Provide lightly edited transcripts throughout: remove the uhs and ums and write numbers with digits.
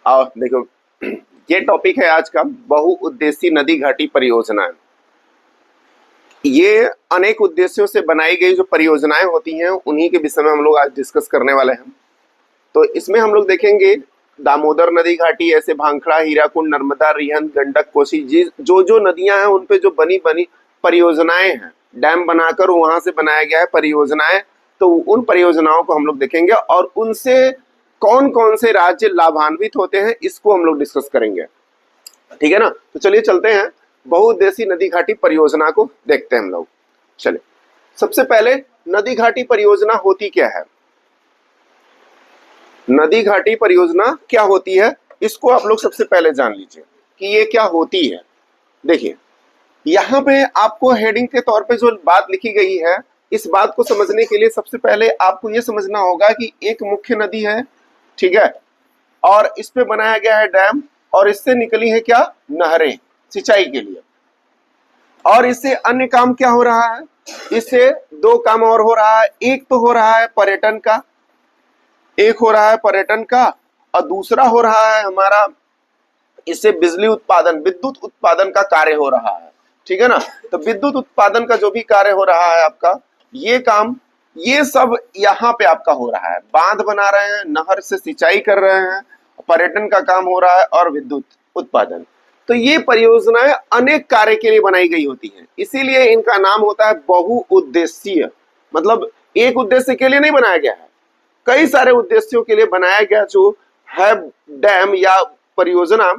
और देखो, ये टॉपिक है आज का, बहुउद्देशीय नदी घाटी परियोजनाएं। ये अनेक उद्देश्यों से बनाई गई जो परियोजनाएं होती हैं, उन्हीं के विषय में हम लोग आज डिस्कस करने वाले हैं। तो इसमें हम लोग देखेंगे दामोदर नदी घाटी, ऐसे भांखड़ा, हीराकुंड, नर्मदा, रिहंद, गंडक, कोसी, जो जो नदियां हैं उन पे जो बनी बनी परियोजनाएं हैं, डैम बनाकर वहां से बनाया गया है परियोजनाएं, तो उन परियोजनाओं को हम लोग देखेंगे और उनसे कौन कौन से राज्य लाभान्वित होते हैं इसको हम लोग डिस्कस करेंगे। ठीक है ना? तो चलिए चलते हैं, बहुउद्देशीय नदी घाटी परियोजना को देखते हैं हम लोग। चलिए, सबसे पहले नदी घाटी परियोजना होती क्या है? नदी घाटी परियोजना क्या होती है, इसको आप लोग सबसे पहले जान लीजिए कि ये क्या होती है। देखिए, यहाँ पे आपको हेडिंग के तौर पे जो बात लिखी गई है, इस बात को समझने के लिए सबसे पहले आपको ये समझना होगा कि एक मुख्य नदी है, ठीक है, और इस पे बनाया गया है डैम, और इससे निकली है क्या? नहरें सिंचाई के लिए। और इससे अन्य काम क्या हो रहा है? इससे दो काम और हो रहा है। एक तो हो रहा है पर्यटन का, एक हो रहा है पर्यटन का, और दूसरा हो रहा है हमारा, इससे बिजली उत्पादन, विद्युत उत्पादन का कार्य हो रहा है। ठीक है ना? तो विद्युत उत्पादन का जो भी कार्य हो रहा है आपका, ये काम, ये सब यहाँ पे आपका हो रहा है। बांध बना रहे हैं, नहर से सिंचाई कर रहे हैं, पर्यटन का काम हो रहा है और विद्युत उत्पादन। तो ये परियोजनाएं अनेक कार्य के लिए बनाई गई होती हैं, इसीलिए इनका नाम होता है बहुउद्देशीय। मतलब एक उद्देश्य के लिए नहीं बनाया गया है, कई सारे उद्देश्यों के लिए बनाया गया जो है डैम या परियोजना,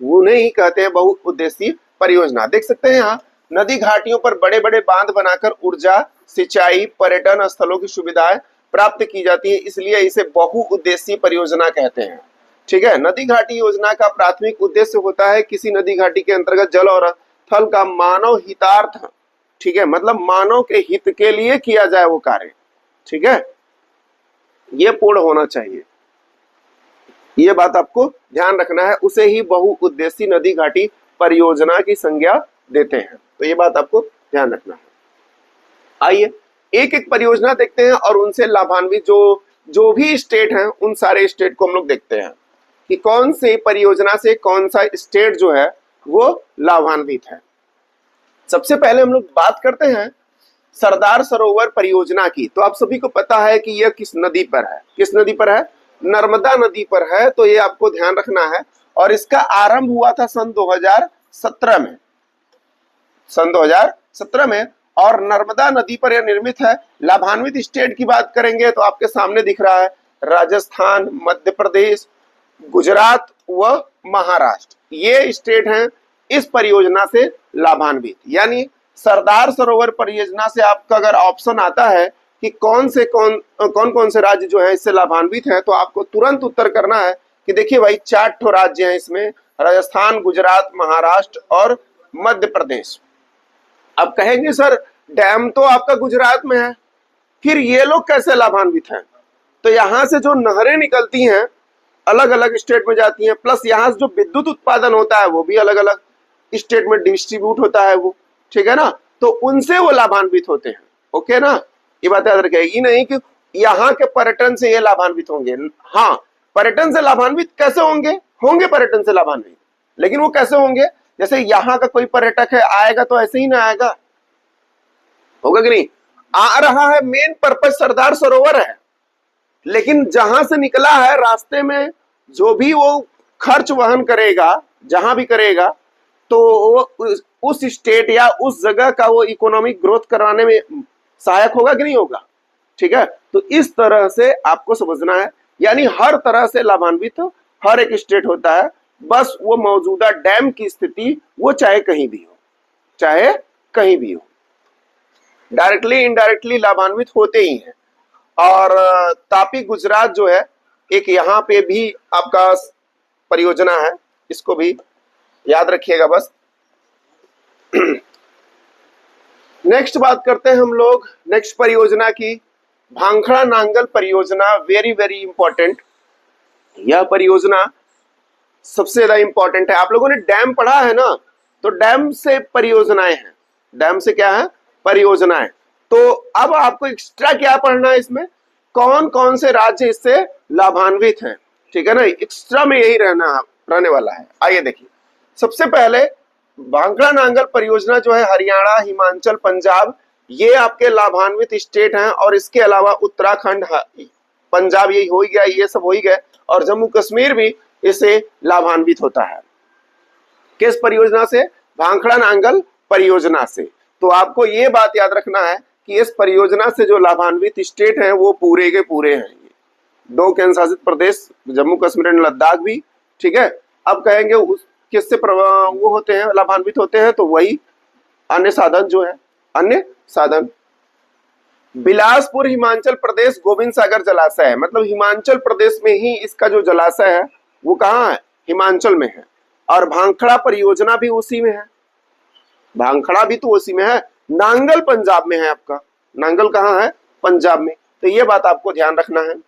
उन्हें ही कहते हैं बहुउद्देशीय परियोजना। देख सकते हैं यहाँ नदी घाटियों पर बड़े बड़े बांध बनाकर ऊर्जा, सिंचाई, पर्यटन स्थलों की सुविधाएं प्राप्त की जाती है, इसलिए इसे बहुउद्देशीय परियोजना कहते हैं। ठीक है? नदी घाटी योजना का प्राथमिक उद्देश्य होता है किसी नदी घाटी के अंतर्गत जल और थल का मानव हितार्थ, ठीक है, मतलब मानव के हित के लिए किया जाए वो कार्य। ठीक है? ये पूर्ण होना चाहिए, ये बात आपको ध्यान रखना है, उसे ही बहुउद्देशीय नदी घाटी परियोजना की संज्ञा देते हैं। तो ये बात आपको ध्यान रखना है। आइए एक एक परियोजना देखते हैं और उनसे लाभान्वित जो भी स्टेट हैं, उन सारे स्टेट को हम लोग देखते हैं कि कौन से परियोजना से कौन सा स्टेट जो है वो लाभान्वित है। सबसे पहले हम लोग बात करते हैं सरदार सरोवर परियोजना की। तो आप सभी को पता है कि यह किस नदी पर है? किस नदी पर है? नर्मदा नदी पर है। तो ये आपको ध्यान रखना है। और इसका आरंभ हुआ था सन 2017 में, सन 2017 में, और नर्मदा नदी पर यह निर्मित है। लाभान्वित स्टेट की बात करेंगे तो आपके सामने दिख रहा है राजस्थान, मध्य प्रदेश, गुजरात व महाराष्ट्र, ये स्टेट हैं इस परियोजना से लाभान्वित। यानी सरदार सरोवर परियोजना से आपका अगर ऑप्शन आता है कि कौन कौन से राज्य जो है इससे लाभान्वित हैं, तो आपको तुरंत उत्तर करना है कि देखिए भाई 4 राज्य हैं इसमें, राजस्थान, गुजरात, महाराष्ट्र और मध्य प्रदेश। अब कहेंगे सर डैम तो आपका गुजरात में है, फिर ये लोग कैसे लाभान्वित हैं? तो यहाँ से जो नहरें निकलती हैं अलग अलग स्टेट में जाती हैं, प्लस यहाँ से जो विद्युत उत्पादन होता है वो भी अलग अलग स्टेट में डिस्ट्रीब्यूट होता है वो। ठीक है ना? तो उनसे वो लाभान्वित होते हैं। ओके ना? ये बात याद रखेगी नहीं कि यहाँ के पर्यटन से ये लाभान्वित होंगे। हाँ, पर्यटन से लाभान्वित कैसे होंगे? होंगे पर्यटन से लाभान्वित, लेकिन वो कैसे होंगे? जैसे यहाँ का कोई पर्यटक है आएगा तो ऐसे ही ना आएगा, होगा कि नहीं? आ रहा है, मेन पर्पज सरदार सरोवर है, लेकिन जहां से निकला है रास्ते में जो भी वो खर्च वहन करेगा, जहां भी करेगा, तो उस स्टेट या उस जगह का वो इकोनॉमिक ग्रोथ कराने में सहायक होगा कि नहीं होगा? ठीक है? तो इस तरह से आपको समझना है, यानी हर तरह से लाभान्वित हर एक स्टेट होता है, बस वो मौजूदा डैम की स्थिति वो चाहे कहीं भी हो, चाहे कहीं भी हो, डायरेक्टली इनडायरेक्टली लाभान्वित होते ही हैं। और तापी गुजरात जो है, एक यहाँ पे भी आपका परियोजना है, इसको भी याद रखिएगा बस। नेक्स्ट बात करते हैं हम लोग नेक्स्ट परियोजना की, भांखड़ा नांगल परियोजना। वेरी वेरी इंपॉर्टेंट, यह परियोजना सबसे ज्यादा इंपॉर्टेंट है। आप लोगों ने डैम पढ़ा है ना, तो डैम से परियोजनाएं हैं, डैम से क्या है? परियोजनाएं। तो अब आपको एक्स्ट्रा क्या पढ़ना है इसमें? कौन कौन से राज्य इससे लाभान्वित हैं, ठीक है ना, एक्स्ट्रा में यही रहने वाला है। आइए देखिए, सबसे पहले भांखड़ा नांगल परियोजना जो है हरियाणा, हिमाचल, पंजाब, ये आपके लाभान्वित स्टेट हैं, और इसके अलावा उत्तराखंड, पंजाब यही हो ही गया, ये सब हो ही गए, और जम्मू कश्मीर भी इससे लाभान्वित होता है। किस परियोजना से? भांखड़ा नांगल परियोजना से। तो आपको ये बात याद रखना है कि इस परियोजना से जो लाभान्वित स्टेट हैं वो पूरे के पूरे हैं, 2 केंद्र शासित प्रदेश, जम्मू कश्मीर एंड लद्दाख भी, ठीक है। अब कहेंगे उस किससे वो होते हैं, लाभान्वित होते हैं, तो वही अन्य साधन जो है, अन्य साधन। बिलासपुर हिमाचल प्रदेश गोविंद सागर जलाशय है, मतलब हिमाचल प्रदेश में ही इसका जो जलाशय है वो कहाँ है? हिमाचल में है। और भांखड़ा परियोजना भी उसी में है, भांखड़ा भी तो उसी में है। नांगल पंजाब में है आपका, नांगल कहाँ है? पंजाब में। तो ये बात आपको ध्यान रखना है।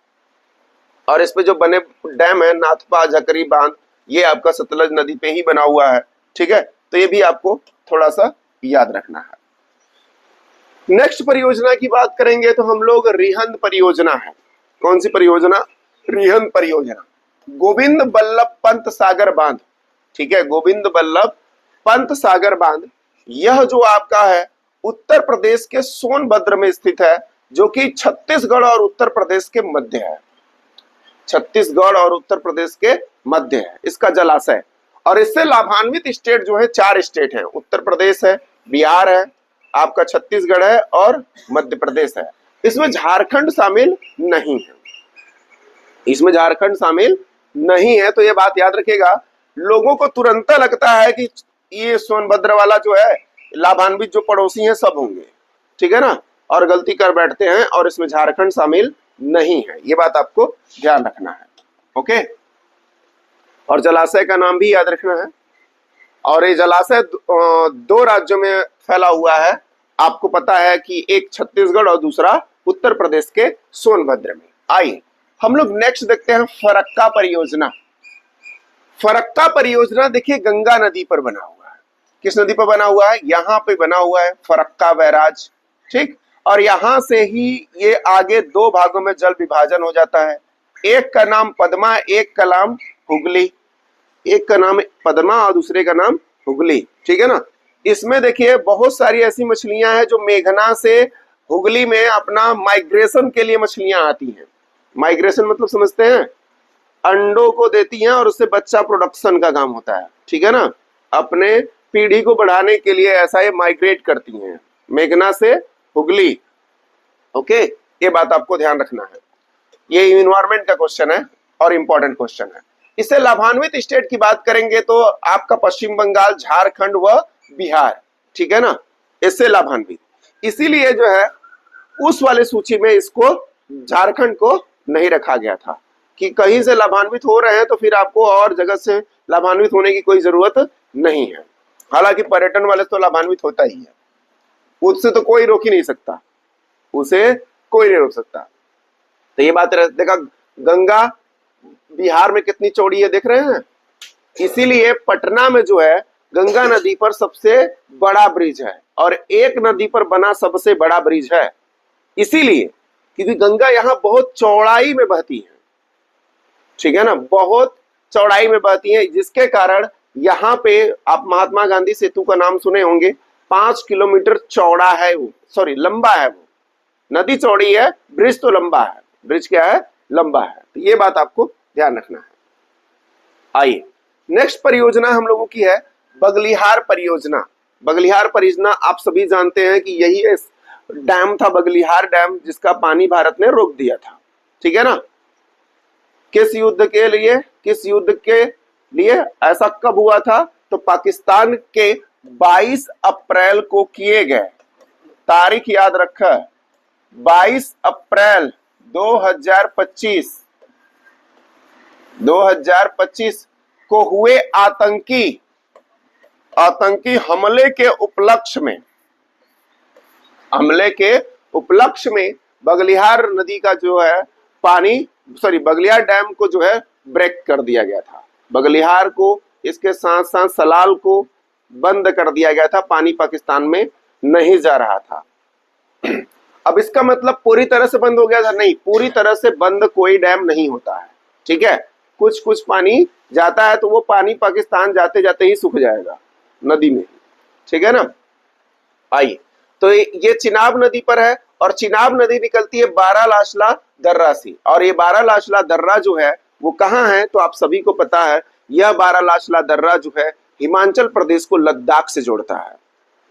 और इस पे जो बने डैम है नाथपा झकरी बांध, ये आपका सतलज नदी पे ही बना हुआ है, ठीक है। तो ये भी आपको थोड़ा सा याद रखना है। नेक्स्ट परियोजना की बात करेंगे तो हम लोग रिहंद परियोजना है। कौन सी परियोजना? रिहंद परियोजना। गोविंद बल्लभ पंत सागर बांध, ठीक है, गोविंद बल्लभ पंत सागर बांध, यह जो आपका है उत्तर प्रदेश के सोनभद्र में स्थित है, जो कि छत्तीसगढ़ और उत्तर प्रदेश के मध्य है, छत्तीसगढ़ और उत्तर प्रदेश के मध्य है इसका जलाशय। और इससे लाभान्वित स्टेट जो है 4 स्टेट हैं, उत्तर प्रदेश है, बिहार है, आपका छत्तीसगढ़ है और मध्य प्रदेश है। इसमें झारखंड शामिल नहीं है, इसमें झारखंड शामिल नहीं है। तो ये बात याद रखिएगा, लोगों को तुरंत लगता है कि ये सोनभद्र वाला जो है लाभान्वित जो पड़ोसी हैं सब होंगे, ठीक है ना, और गलती कर बैठते हैं, और इसमें झारखंड शामिल नहीं है। ये बात आपको ध्यान रखना है, ओके। और जलाशय का नाम भी याद रखना है। और ये जलाशय 2 राज्यों में फैला हुआ है, आपको पता है कि एक छत्तीसगढ़ और दूसरा उत्तर प्रदेश के सोनभद्र में। आइए हम लोग नेक्स्ट देखते हैं फरक्का परियोजना। फरक्का परियोजना देखिए गंगा नदी पर बना हुआ है। किस नदी पर बना हुआ है? यहाँ पे बना हुआ है फरक्का बैराज, ठीक। और यहां से ही ये आगे 2 भागों में जल विभाजन हो जाता है, एक का नाम पद्मा, एक का नाम हुगली, एक का नाम पद्मा और दूसरे का नाम हुगली, ठीक है ना। इसमें देखिए बहुत सारी ऐसी मछलियां हैं जो मेघना से हुगली में अपना माइग्रेशन के लिए मछलियां आती हैं। माइग्रेशन मतलब समझते हैं? अंडों को देती हैं और उससे बच्चा प्रोडक्शन का काम होता है, ठीक है ना। अपने पीढ़ी को बढ़ाने के लिए ऐसा ये माइग्रेट करती हैं मेघना से हुगली, ओके। ये बात आपको ध्यान रखना है, ये इन्वायरमेंट का क्वेश्चन है और इंपॉर्टेंट क्वेश्चन है। इससे लाभान्वित स्टेट की बात करेंगे तो आपका पश्चिम बंगाल, झारखंड व बिहार, ठीक है ना, इससे लाभान्वित। इसीलिए जो है उस वाले सूची में इसको झारखंड को नहीं रखा गया था कि कहीं से लाभान्वित हो रहे हैं तो फिर आपको और जगह से लाभान्वित होने की कोई जरूरत नहीं है। हालांकि पर्यटन वाले तो लाभान्वित होता ही है, उससे तो कोई रोक ही नहीं सकता, उसे कोई नहीं रोक सकता। तो ये बात देखा, गंगा बिहार में कितनी चौड़ी है देख रहे हैं। इसीलिए पटना में जो है गंगा नदी पर सबसे बड़ा ब्रिज है और एक नदी पर बना सबसे बड़ा ब्रिज है, इसीलिए क्योंकि गंगा यहाँ बहुत चौड़ाई में बहती है, ठीक है ना, बहुत चौड़ाई में बहती है, जिसके कारण यहाँ पे आप महात्मा गांधी सेतु का नाम सुने होंगे, 5 किलोमीटर चौड़ा है वो, सॉरी लंबा है वो। नदी चौड़ी है, ब्रिज तो लंबा है। ब्रिज क्या है? लंबा है। तो ये बात आपको ध्यान रखना है। आइए नेक्स्ट परियोजना हम लोगों की है बगलिहार परियोजना। बगलिहार परियोजना आप सभी जानते हैं कि यही डैम था, बगलिहार डैम, जिसका पानी भारत ने रोक दिया था, ठीक है ना। किस युद्ध के लिए? किस युद्ध के लिए ऐसा कब हुआ था? तो पाकिस्तान के 22 अप्रैल को किए गए, तारीख याद रखा, 22 अप्रैल 2025 को हुए आतंकी हमले के उपलक्ष्य में बगलिहार नदी का जो है पानी, बगलिहार डैम को जो है ब्रेक कर दिया गया था। बगलिहार को, इसके साथ साथ सलाल को बंद कर दिया गया था, पानी पाकिस्तान में नहीं जा रहा था। अब इसका मतलब पूरी तरह से बंद हो गया था? नहीं, पूरी तरह से बंद कोई डैम नहीं होता है, ठीक है। कुछ कुछ पानी जाता है, तो वो पानी पाकिस्तान जाते जाते ही सूख जाएगा नदी में, ठीक है ना। आइए, तो ये चिनाब नदी पर है, और चिनाब नदी निकलती है बारालाशला दर्रा से, और ये बारालाशला दर्रा जो है वो कहाँ है, तो आप सभी को पता है, यह बारालाशला दर्रा जो है हिमाचल प्रदेश को लद्दाख से जोड़ता है,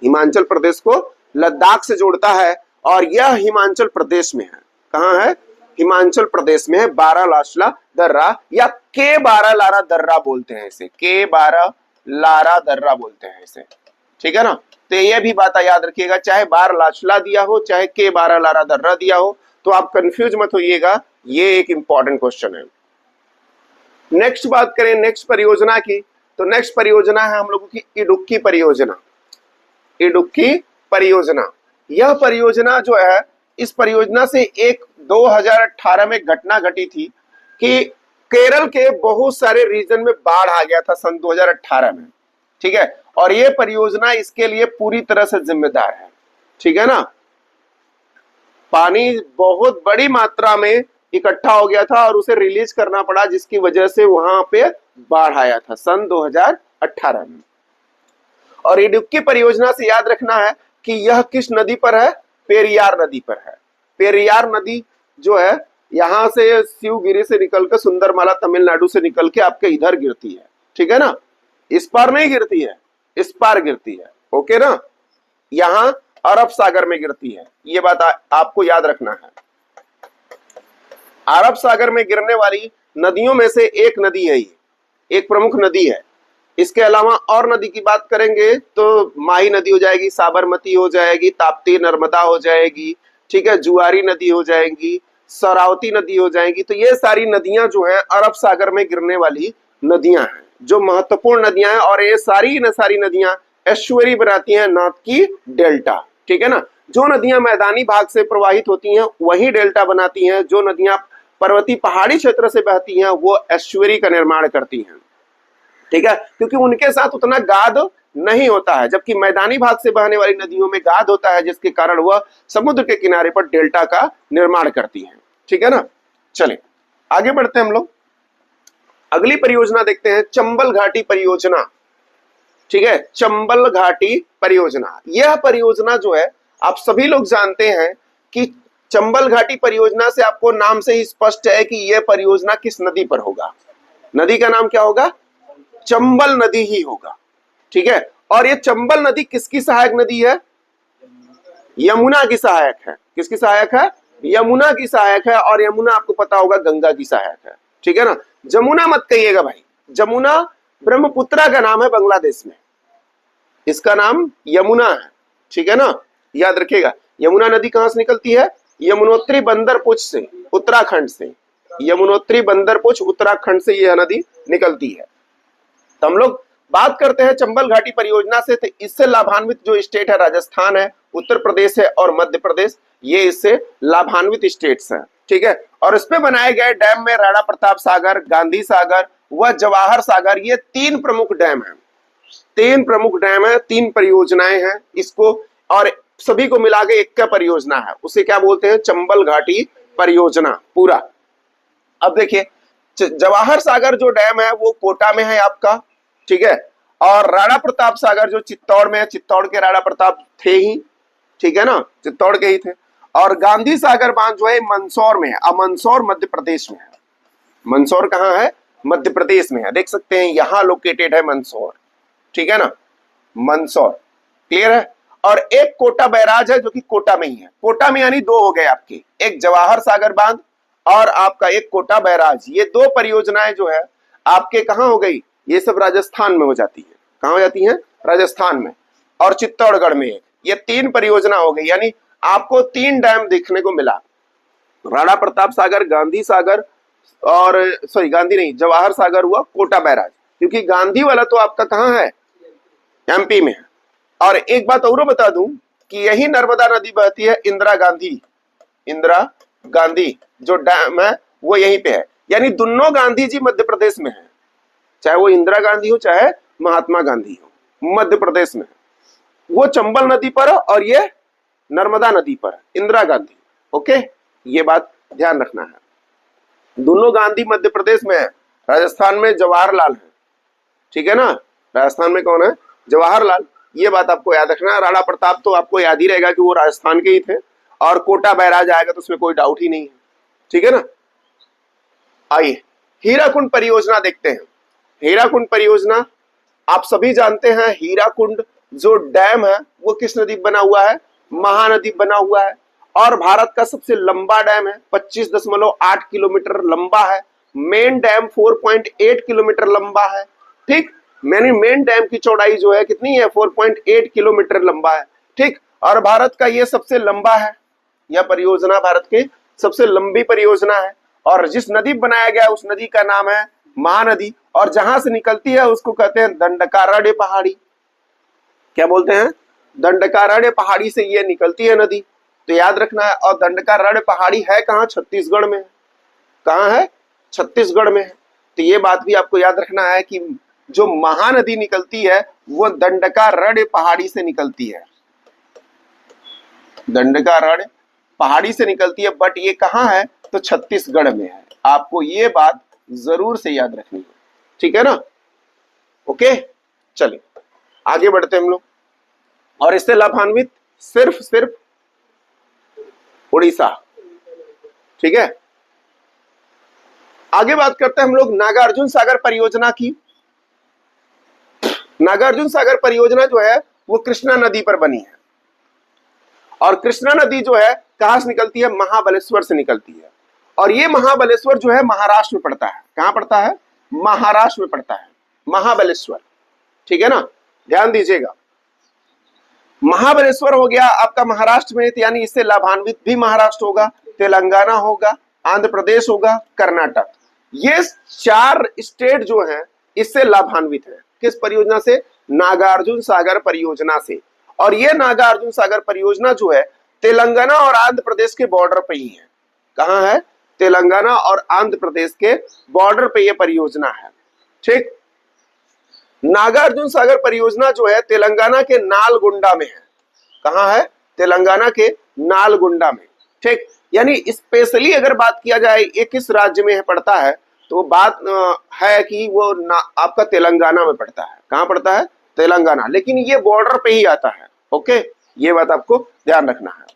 हिमाचल प्रदेश को लद्दाख से जोड़ता है, और यह हिमाचल प्रदेश में है। कहाँ है? हिमाचल प्रदेश में है, बारालाशला दर्रा, या के बारालारा दर्रा बोलते हैं इसे, के बारालारा दर्रा बोलते हैं इसे, ठीक है ना। तो ये भी बात याद रखिएगा, चाहे बारालाशला दिया हो चाहे के बारालारा दर्रा दिया हो, तो आप कंफ्यूज मत होइएगा, ये एक इंपॉर्टेंट क्वेश्चन है। नेक्स्ट बात करें नेक्स्ट परियोजना की, तो नेक्स्ट परियोजना है हम लोगों की इडुक्की परियोजना। इडुक्की परियोजना, यह परियोजना जो है, इस परियोजना से एक 2018 में घटना घटी थी कि केरल के बहुत सारे रीजन में बाढ़ आ गया था सन 2018 में, ठीक है, और ये परियोजना इसके लिए पूरी तरह से जिम्मेदार है, ठीक है ना। पानी बहुत बड़ी मात्रा में इकट्ठा हो गया था और उसे रिलीज करना पड़ा, जिसकी वजह से वहां पे बाढ़ आया था सन 2018 में। और इडुक्की परियोजना से याद रखना है कि यह किस नदी पर है? पेरियार नदी पर है। पेरियार नदी जो है यहां से शिवगिरी से निकलकर सुंदरमाला तमिलनाडु से निकल के आपके इधर गिरती है, ठीक है ना, इस पार नहीं गिरती है, इस पार गिरती है, ओके ना, यहां अरब सागर में गिरती है, ये बात आपको याद रखना है। अरब सागर में गिरने वाली नदियों में से एक नदी है, ये एक प्रमुख नदी है। इसके अलावा और नदी की बात करेंगे तो माही नदी हो जाएगी, साबरमती हो जाएगी, ताप्ती नर्मदा हो जाएगी, ठीक है, जुआरी नदी हो जाएगी, सरावती नदी हो जाएगी। तो ये सारी नदियां जो हैं अरब सागर में गिरने वाली नदियां हैं, जो महत्वपूर्ण नदियां हैं, और ये सारी न सारी नदियां एस्चुअरी बनाती हैं, नॉट की डेल्टा, ठीक है ना। जो नदियां मैदानी भाग से प्रवाहित होती हैं वही डेल्टा बनाती हैं, जो नदियां पर्वतीय पहाड़ी क्षेत्र से बहती हैं वो एस्चुअरी का निर्माण करती हैं, ठीक है, क्योंकि उनके साथ उतना गाद नहीं होता है, जबकि मैदानी भाग से बहने वाली नदियों में गाद होता है, जिसके कारण वह समुद्र के किनारे पर डेल्टा का निर्माण करती हैं, ठीक है ना। चलिए आगे बढ़ते हैं हम लोग, अगली परियोजना देखते हैं, चंबल घाटी परियोजना, ठीक है, चंबल घाटी परियोजना। यह परियोजना जो है आप सभी लोग जानते हैं कि चंबल घाटी परियोजना से आपको नाम से ही स्पष्ट है कि यह परियोजना किस नदी पर होगा। नदी का नाम क्या होगा? चंबल नदी ही होगा, ठीक है। और ये चंबल नदी किसकी सहायक नदी है? यमुना की सहायक है। किसकी सहायक है? यमुना की सहायक है, और यमुना आपको पता होगा गंगा की सहायक है, ठीक है ना। जमुना मत कहिएगा भाई, जमुना ब्रह्मपुत्रा का नाम है बांग्लादेश में, इसका नाम यमुना है, ठीक है ना, याद रखिएगा। यमुना नदी कहां से निकलती है? यमुनोत्री बंदर पुछ से, उत्तराखंड से, यमुनोत्री बंदर पुछ उत्तराखंड से यह नदी निकलती है। तो हम लोग बात करते हैं चंबल घाटी परियोजना से, तो इससे लाभान्वित जो स्टेट है राजस्थान है, उत्तर प्रदेश है और मध्य प्रदेश, ये इससे लाभान्वित स्टेट्स हैं, ठीक है। और इस पे बनाए गए डैम में राणा प्रताप सागर, गांधी सागर व जवाहर सागर, ये तीन प्रमुख डैम हैं, तीन प्रमुख डैम है, तीन परियोजनाएं हैं इसको, और सभी को मिला के एक क्या परियोजना है, उसे क्या बोलते हैं? चंबल घाटी परियोजना पूरा। अब देखिए, जवाहर सागर जो डैम है वो कोटा में है आपका, ठीक है, और राणा प्रताप सागर जो चित्तौड़ में है, चित्तौड़ के राणा प्रताप थे ही, ठीक है ना, चित्तौड़ के ही थे। और गांधी सागर बांध जो है मंदसौर में है, अब मंदसौर मध्य प्रदेश में है। मंदसौर कहाँ है? मध्य प्रदेश में है, देख सकते हैं यहां लोकेटेड है मंदसौर, ठीक है ना, मंदसौर, क्लियर है। और एक कोटा बैराज है जो कि कोटा में ही है, कोटा में यानी दो हो गए आपके, एक जवाहर सागर बांध और आपका एक कोटा बैराज। ये दो परियोजनाएं जो है आपके कहां हो गई? ये सब राजस्थान में हो जाती है। कहां हो जाती है? राजस्थान में, और चित्तौड़गढ़ में एक। ये तीन परियोजना हो गई, यानी आपको तीन डैम देखने को मिला, राणा प्रताप सागर, गांधी सागर, और सॉरी गांधी नहीं, जवाहर सागर हुआ, कोटा बैराज, क्योंकि गांधी वाला तो आपका कहां है? एमपी में है। और एक बात और बता दूं कि यही नर्मदा नदी बहती है, इंदिरा गांधी, इंदिरा गांधी जो डैम है वो यहीं पे है, यानी दोनों गांधी जी मध्य प्रदेश में है, चाहे वो इंदिरा गांधी हो चाहे महात्मा गांधी हो, मध्य प्रदेश में है। वो चंबल नदी पर और ये नर्मदा नदी पर, इंदिरा गांधी, ओके, ये बात ध्यान रखना है। दोनों गांधी मध्य प्रदेश में है, राजस्थान में जवाहरलाल है, ठीक है ना, राजस्थान में कौन है, जवाहरलाल। ये बात आपको याद रखना है। राणा प्रताप तो आपको याद ही रहेगा कि वो राजस्थान के ही थे, और कोटा बैराज आएगा तो उसमें कोई डाउट ही नहीं है, ठीक है ना। आइए हीराकुंड परियोजना देखते हैं। हीराकुंड परियोजना आप सभी जानते हैं, हीराकुंड जो डैम है वो किस नदी बना हुआ है, महानदी बना हुआ है, और भारत का सबसे लंबा डैम है, 25.8 किलोमीटर लंबा है। मेन डैम 4.8 किलोमीटर लंबा है, ठीक। मेन डैम की चौड़ाई जो है कितनी है, 4.8 किलोमीटर लंबा है, ठीक। और भारत का ये सबसे लंबा है, यह परियोजना भारत की सबसे लंबी परियोजना है। और जिस नदी बनाया गया उस नदी का नाम है महानदी, और जहां से निकलती है उसको कहते हैं दंडकारण्य पहाड़ी। क्या बोलते हैं, दंडकारण्य पहाड़ी से ये निकलती है नदी, तो याद रखना है। और दंडकारण्य पहाड़ी है कहाँ, छत्तीसगढ़ में। कहाँ है, छत्तीसगढ़ में है। तो ये बात भी आपको याद रखना है कि जो महानदी निकलती है वो दंडकारण्य पहाड़ी से निकलती है, दंडकारण्य पहाड़ी से निकलती है, बट ये कहाँ है, तो छत्तीसगढ़ में है। आपको ये बात जरूर से याद रखनी है, ठीक है ना। ओके, चलिए आगे बढ़ते हम लोग। और इससे लाभान्वित सिर्फ उड़ीसा, ठीक है। आगे बात करते हैं हम लोग नागार्जुन सागर परियोजना की। नागार्जुन सागर परियोजना जो है वो कृष्णा नदी पर बनी है, और कृष्णा नदी जो है कहां से निकलती है, महाबलेश्वर से निकलती है। और ये महाबलेश्वर जो है महाराष्ट्र में पड़ता है। कहां पड़ता है, महाराष्ट्र में पड़ता है, महाबलेश्वर, ठीक है ना, ध्यान दीजिएगा। महाबलेश्वर हो गया आपका महाराष्ट्र में, यानी इससे लाभान्वित भी महाराष्ट्र होगा, तेलंगाना होगा, आंध्र प्रदेश होगा, कर्नाटक। ये 4 स्टेट जो हैं इससे लाभान्वित है। किस परियोजना से, नागार्जुन सागर परियोजना से। और ये नागार्जुन सागर परियोजना जो है तेलंगाना और आंध्र प्रदेश के बॉर्डर पे ही है। कहां है, तेलंगाना और आंध्र प्रदेश के बॉर्डर पे ये परियोजना है, ठीक। नागार्जुन सागर परियोजना जो है तेलंगाना के नालगोंडा में है। कहां है, तेलंगाना के नालगोंडा में, ठीक। यानी स्पेशली अगर बात किया जाए ये किस राज्य में पड़ता है, तो बात है कि वो आपका तेलंगाना में पड़ता है। कहां पड़ता है, तेलंगाना, लेकिन ये बॉर्डर पे ही आता है। ओके, ये बात आपको ध्यान रखना है,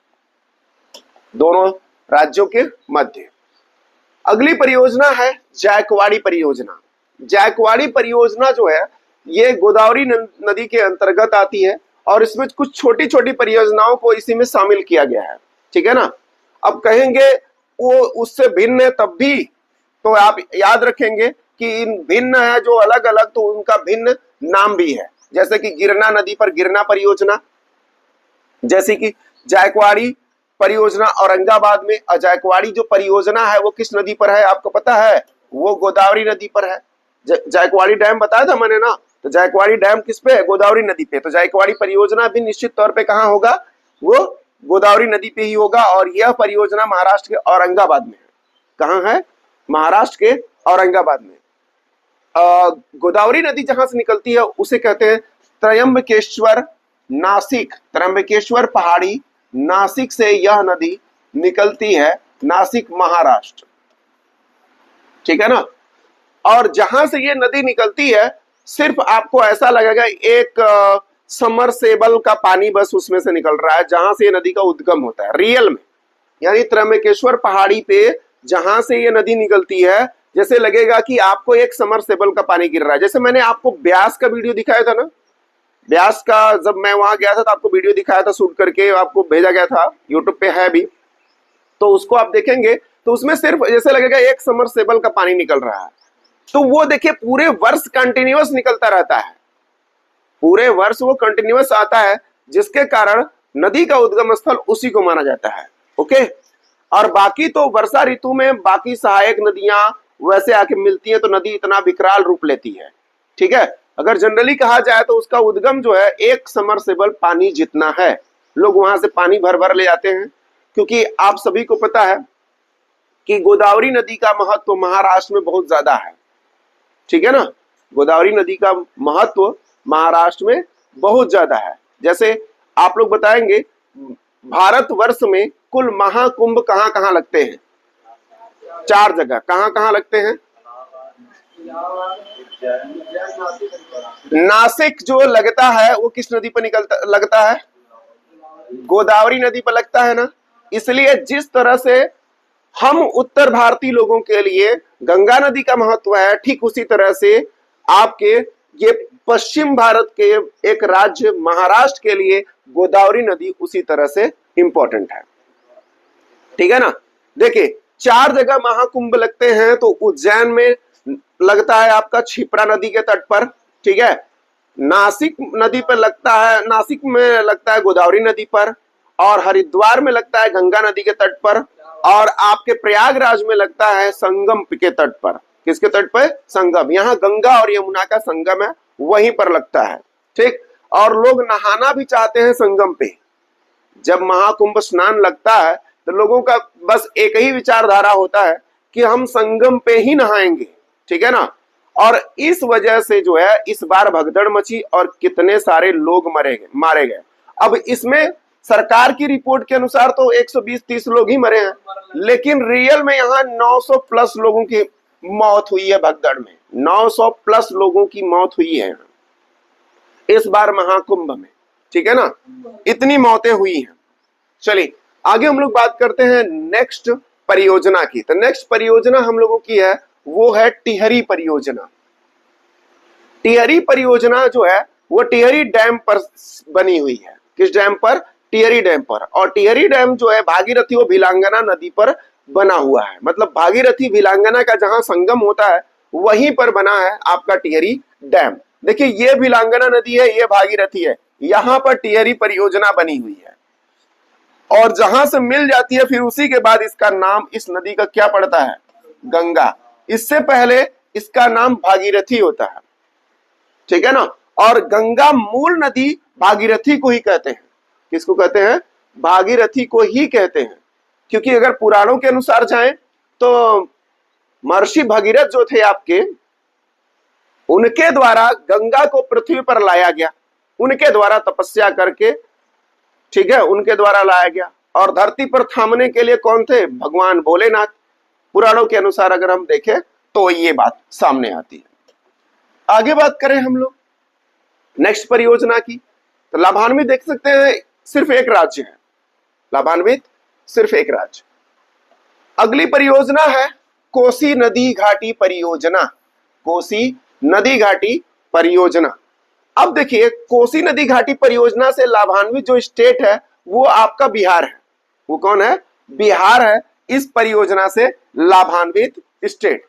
दोनों राज्यों के मध्य। अगली परियोजना है जायकवाड़ी परियोजना। जायकवाड़ी परियोजना जो है ये गोदावरी नदी के अंतर्गत आती है, और इसमें कुछ छोटी छोटी परियोजनाओं को इसी में शामिल किया गया है, ठीक है ना। अब कहेंगे वो उससे भिन्न है, तब भी तो आप याद रखेंगे कि इन भिन्न है जो अलग अलग, तो उनका भिन्न नाम भी है। जैसे कि गिरना नदी पर गिरना परियोजना, जैसे कि जायकवाड़ी परियोजना औरंगाबाद में। और जायकवाड़ी जो परियोजना है वो किस नदी पर है आपको पता है, वो गोदावरी नदी पर है। जायकवाड़ी डैम बताया था मैंने ना, तो जायकवाड़ी डैम किस पे है, गोदावरी नदी पे। तो जायकवाड़ी परियोजना भी निश्चित तौर पे कहां होगा, वो गोदावरी नदी पे ही होगा। और यह परियोजना महाराष्ट्र के औरंगाबाद में है। कहां है, महाराष्ट्र के औरंगाबाद में। गोदावरी नदी जहां से निकलती है उसे कहते हैं त्रयंबकेश्वर नासिक, त्रयंबकेश्वर पहाड़ी, नासिक से यह नदी निकलती है, नासिक महाराष्ट्र, ठीक है ना। और जहां से ये नदी निकलती है सिर्फ आपको ऐसा लगेगा एक समरसेबल का पानी बस उसमें से निकल रहा है, जहां से ये नदी का उद्गम होता है रियल में। यानी त्रयंबकेश्वर पहाड़ी पे जहां से ये नदी निकलती है जैसे लगेगा कि आपको एक समरसेबल का पानी गिर रहा है। जैसे मैंने आपको ब्यास का वीडियो दिखाया था ना, ब्यास का जब मैं वहां गया था तो आपको वीडियो दिखाया था, शूट करके आपको भेजा गया था, यूट्यूब पे है भी, तो उसको आप देखेंगे तो उसमें सिर्फ जैसे लगेगा एक समरसेबल का पानी निकल रहा है। तो वो देखिए पूरे वर्ष कंटिन्यूअस निकलता रहता है, पूरे वर्ष वो कंटिन्यूअस आता है, जिसके कारण नदी का उद्गम स्थल उसी को माना जाता है। ओके, और बाकी तो वर्षा ऋतु में बाकी सहायक नदियां वैसे आके मिलती है तो नदी इतना विकराल रूप लेती है, ठीक है। अगर जनरली कहा जाए तो उसका उद्गम जो है एक समरसेबल पानी जितना है, लोग वहां से पानी भर भर ले जाते हैं, क्योंकि आप सभी को पता है कि गोदावरी नदी का महत्व महाराष्ट्र में बहुत ज्यादा है, ठीक है ना। गोदावरी नदी का महत्व महाराष्ट्र में बहुत ज्यादा है। जैसे आप लोग बताएंगे भारतवर्ष में कुल महाकुंभ कहां कहां लगते हैं, 4 जगह। कहां कहां लगते हैं, नासिक जो लगता है वो किस नदी पर लगता है? गोदावरी नदी पर लगता है ना। इसलिए जिस तरह से हम उत्तर भारतीय लोगों के लिए गंगा नदी का महत्व है, ठीक उसी तरह से आपके ये पश्चिम भारत के एक राज्य महाराष्ट्र के लिए गोदावरी नदी उसी तरह से इंपॉर्टेंट है। ठीक है ना। देखिए 4 जगह महाकुंभ लगते हैं, तो उज्जैन में लगता है आपका क्षिप्रा नदी के तट पर, ठीक है। नासिक नदी पर लगता है, नासिक में लगता है गोदावरी नदी पर, और हरिद्वार में लगता है गंगा नदी के तट पर, और आपके प्रयागराज में लगता है संगम के तट पर। किसके तट पर? संगम। यहाँ गंगा और यमुना का संगम है, वहीं पर लगता है, ठीक। और लोग नहाना भी चाहते हैं संगम पे। जब महाकुंभ स्नान लगता है तो लोगों का बस एक ही विचारधारा होता है कि हम संगम पे ही नहाएंगे, ठीक है ना। और इस वजह से जो है इस बार भगदड़ मची और कितने सारे लोग मारे गए। अब इसमें सरकार की रिपोर्ट के अनुसार तो 120-30 लोग ही मरे हैं, लेकिन रियल में यहाँ 900 प्लस लोगों की मौत हुई है भगदड़ में। 900 प्लस लोगों की मौत हुई है इस बार महाकुंभ में, ठीक है ना। इतनी मौतें हुई हैं। चलिए आगे हम लोग बात करते हैं नेक्स्ट परियोजना की। तो नेक्स्ट परियोजना हम लोगों की है वो है टिहरी परियोजना। टिहरी परियोजना जो है वो टिहरी डैम पर बनी हुई है। किस डैम पर? टिहरी डैम पर। और टिहरी डैम जो है भागीरथी और भिलांगना नदी पर बना हुआ है। मतलब भागीरथी भिलांगना का जहां संगम होता है वहीं पर बना है आपका टिहरी डैम। देखिए ये भिलांगना नदी है, ये भागीरथी है, यहां पर टिहरी परियोजना बनी हुई है। और जहां से मिल जाती है फिर उसी के बाद इसका नाम, इस नदी का क्या पड़ता है? गंगा। इससे पहले इसका नाम भागीरथी होता है, ठीक है ना। और गंगा मूल नदी भागीरथी को ही कहते हैं। किसको कहते हैं? भागीरथी को ही कहते हैं। क्योंकि अगर पुराणों के अनुसार जाएं तो महर्षि भगीरथ जो थे आपके, उनके द्वारा गंगा को पृथ्वी पर लाया गया, उनके द्वारा तपस्या करके, ठीक है, उनके द्वारा लाया गया। और धरती पर थामने के लिए कौन थे? भगवान भोलेनाथ। पुराणों के अनुसार अगर हम देखें तो ये बात सामने आती है। आगे बात करें हम लोग नेक्स्ट परियोजना की, तो लाभान्वित देख सकते हैं सिर्फ एक राज्य है, लाभान्वित सिर्फ एक राज्य। अगली परियोजना है कोसी नदी घाटी परियोजना। कोसी नदी घाटी परियोजना। अब देखिए कोसी नदी घाटी परियोजना से लाभान्वित जो स्टेट है वो आपका बिहार है। वो कौन है? बिहार है इस परियोजना से लाभान्वित स्टेट।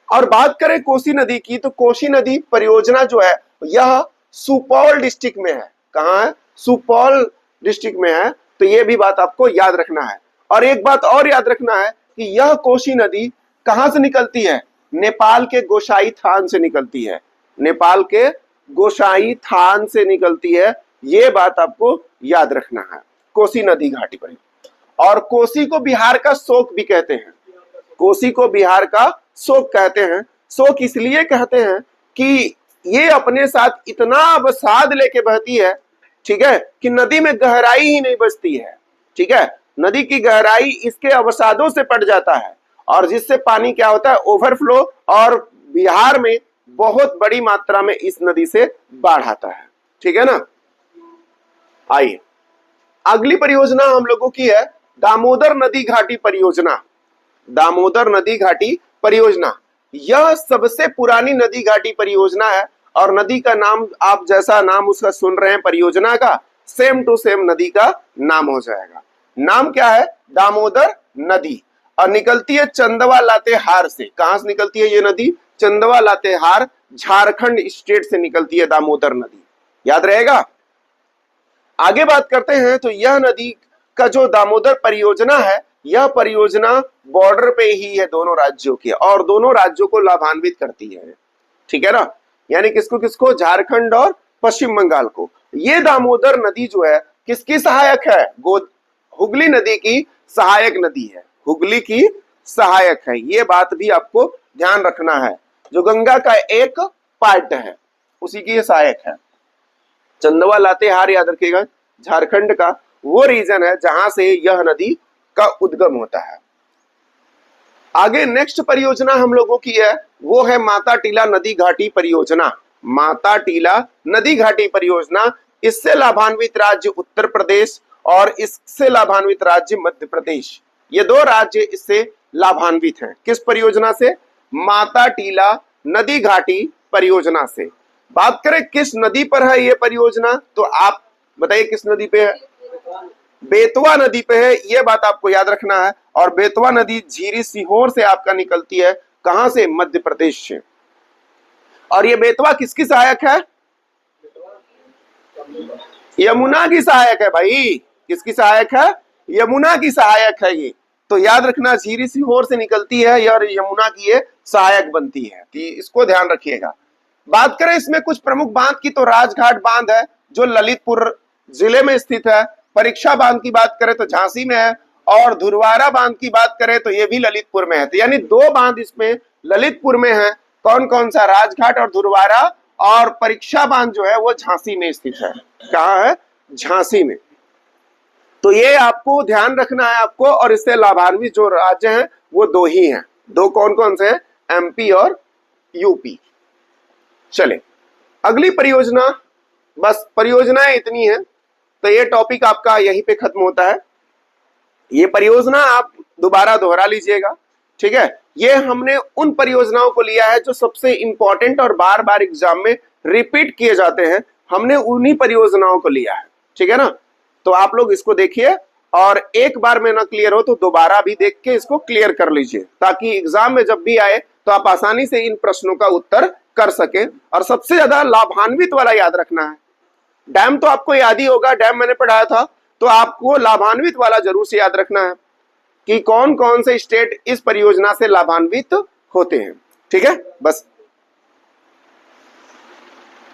और बात करें कोसी नदी की, तो कोसी नदी परियोजना जो है यह सुपौल डिस्ट्रिक्ट में है। कहां है? सुपौल डिस्ट्रिक्ट में है। तो यह भी बात आपको याद रखना है। और एक बात और याद रखना है कि यह कोसी नदी कहां से निकलती है? नेपाल के गोसाई थान से निकलती है। नेपाल के गोसाई थान से निकलती है। यह बात आपको याद रखना है कोसी नदी घाटी पर। और कोसी को बिहार का शोक भी कहते हैं। कोसी को बिहार का शोक कहते हैं। शोक इसलिए कहते हैं कि ये अपने साथ इतना अवसाद लेके बहती है, ठीक है, कि नदी में गहराई ही नहीं बचती है, ठीक है। नदी की गहराई इसके अवसादों से पट जाता है और जिससे पानी क्या होता है? ओवरफ्लो। और बिहार में बहुत बड़ी मात्रा में इस नदी से बाढ़ आता है, ठीक है ना। आइए अगली परियोजना हम लोगों की है दामोदर नदी घाटी परियोजना। दामोदर नदी घाटी परियोजना यह सबसे पुरानी नदी घाटी परियोजना है। और नदी का नाम आप जैसा नाम उसका सुन रहे हैं परियोजना का, सेम टू सेम नदी का नाम हो जाएगा। नाम क्या है? दामोदर नदी। और निकलती है चंदवा लातेहार से। कहां से निकलती है ये नदी? चंदवा लातेहार, झारखंड स्टेट से निकलती है दामोदर नदी। याद रहेगा। आगे बात करते हैं तो यह नदी का जो दामोदर परियोजना है, यह परियोजना बॉर्डर पे ही है दोनों राज्यों के, और दोनों राज्यों को लाभान्वित करती है, ठीक है ना। यानी किसको किसको? झारखंड और पश्चिम बंगाल को। ये दामोदर नदी जो है किसकी सहायक है? हुगली नदी की सहायक नदी है। हुगली की सहायक है। ये बात भी आपको ध्यान रखना है। जो गंगा का एक पार्ट है उसी की सहायक है। चंदवा लातेहार याद रखिएगा, झारखंड का वो रीजन है जहां से यह नदी का उद्गम होता है। आगे नेक्स्ट परियोजना हम लोगों की है वो है माता टीला नदी घाटी परियोजना। माता टीला नदी घाटी परियोजना, इससे लाभान्वित राज्य उत्तर प्रदेश और इससे लाभान्वित राज्य मध्य प्रदेश। ये दो राज्य इससे लाभान्वित हैं। किस परियोजना से? माता टीला नदी घाटी परियोजना से। बात करें किस नदी पर है ये परियोजना, तो आप बताइए किस नदी पे है? बेतवा नदी पे है, ये बात आपको याद रखना है। और बेतवा नदी झीरी सीहोर से आपका निकलती है, कहां से? मध्य प्रदेश से। और ये बेतवा किसकी सहायक है? यमुना की सहायक है भाई। किसकी सहायक है? यमुना की सहायक है ये। तो याद रखना, झीरी सीहोर से निकलती है और यमुना की ये सहायक बनती है, तो इसको ध्यान रखिएगा। बात करें इसमें कुछ प्रमुख बांध की, तो राजघाट बांध है जो ललितपुर जिले में स्थित है। परीक्षा बांध की बात करें तो झांसी में है, और धुरवारा बांध की बात करें तो ये भी ललितपुर में है। तो यानी दो बांध इसमें ललितपुर में है। कौन कौन सा? राजघाट और धुरवारा। और परीक्षा बांध जो है वो झांसी में स्थित है। कहाँ है? झांसी में। तो ये आपको ध्यान रखना है आपको। और इससे लाभान्वित जो राज्य हैं वो दो ही हैं। दो कौन कौन से हैं? एमपी और यूपी। चले अगली परियोजना। बस परियोजनाएं इतनी है, तो ये टॉपिक आपका यहीं पे खत्म होता है। ये परियोजना आप दोबारा दोहरा लीजिएगा, ठीक है। ये हमने उन परियोजनाओं को लिया है जो सबसे इंपॉर्टेंट और बार बार एग्जाम में रिपीट किए जाते हैं, हमने उन्हीं परियोजनाओं को लिया है, ठीक है ना। तो आप लोग इसको देखिए, और एक बार में ना क्लियर हो तो दोबारा भी देख के इसको क्लियर कर लीजिए, ताकि एग्जाम में जब भी आए तो आप आसानी से इन प्रश्नों का उत्तर कर सके। और सबसे ज्यादा लाभान्वित वाला याद रखना है। डैम तो आपको याद ही होगा, डैम मैंने पढ़ाया था। तो आपको लाभान्वित वाला जरूर से याद रखना है कि कौन कौन से स्टेट इस परियोजना से लाभान्वित होते हैं, ठीक है। बस